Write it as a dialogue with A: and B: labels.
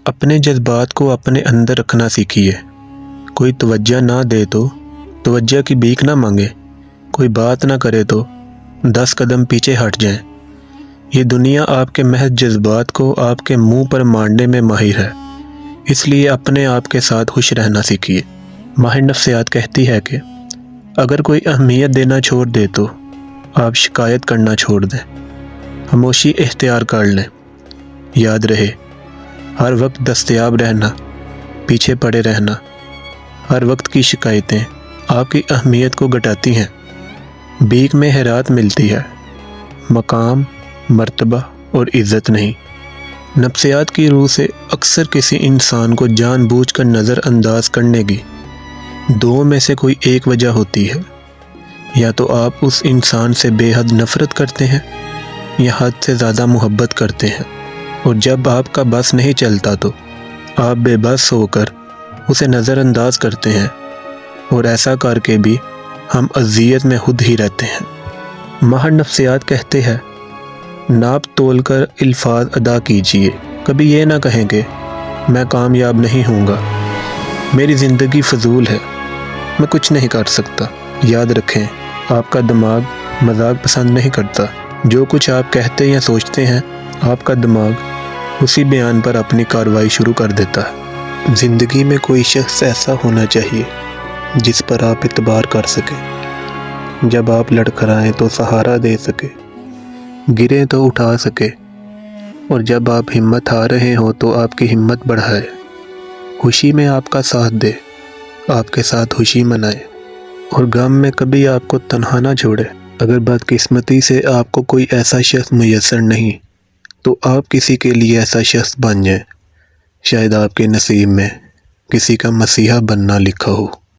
A: اپنے جذبات کو اپنے اندر رکھنا سیکھیے۔ کوئی توجہ نہ دے تو توجہ کی بھیک نہ مانگے، کوئی بات نہ کرے تو 10 قدم پیچھے ہٹ جائیں۔ یہ دنیا آپ کے محض جذبات کو آپ کے منہ پر ماننے میں ماہر ہے، اس لیے اپنے آپ کے ساتھ خوش رہنا سیکھیے۔ ماہر نفسیات کہتی ہے کہ اگر کوئی اہمیت دینا چھوڑ دے تو آپ شکایت کرنا چھوڑ دیں، خاموشی اختیار کر لیں۔ یاد رہے، ہر وقت دستیاب رہنا، پیچھے پڑے رہنا، ہر وقت کی شکایتیں آپ کی اہمیت کو گھٹاتی ہیں۔ بھیک میں حیرات ملتی ہے، مقام، مرتبہ اور عزت نہیں۔ نفسیات کی روح سے اکثر کسی انسان کو جان بوجھ کر نظر انداز کرنے کی دو میں سے کوئی ایک وجہ ہوتی ہے۔ یا تو آپ اس انسان سے بے حد نفرت کرتے ہیں یا حد سے زیادہ محبت کرتے ہیں، اور جب آپ کا بس نہیں چلتا تو آپ بے بس ہو کر اسے نظر انداز کرتے ہیں، اور ایسا کر کے بھی ہم اذیت میں خود ہی رہتے ہیں۔ ماہر نفسیات کہتے ہیں، ناپ تول کر الفاظ ادا کیجئے۔ کبھی یہ نہ کہیں کہ میں کامیاب نہیں ہوں گا، میری زندگی فضول ہے، میں کچھ نہیں کر سکتا۔ یاد رکھیں، آپ کا دماغ مذاق پسند نہیں کرتا۔ جو کچھ آپ کہتے یا سوچتے ہیں، آپ کا دماغ اسی بیان پر اپنی کارروائی شروع کر دیتا ہے۔ زندگی میں کوئی شخص ایسا ہونا چاہیے جس پر آپ اعتبار کر سکیں، جب آپ لڑکھڑائیں تو سہارا دے سکے، گریں تو اٹھا سکے، اور جب آپ ہمت ہار رہے ہوں تو آپ کی ہمت بڑھائے۔ خوشی میں آپ کا ساتھ دے، آپ کے ساتھ خوشی منائے، اور غم میں کبھی آپ کو تنہا نہ چھوڑے۔ اگر بدقسمتی سے آپ کو کوئی ایسا شخص میسر نہیں تو آپ کسی کے لیے ایسا شخص بن جائیں، شاید آپ کے نصیب میں کسی کا مسیحا بننا لکھا ہو۔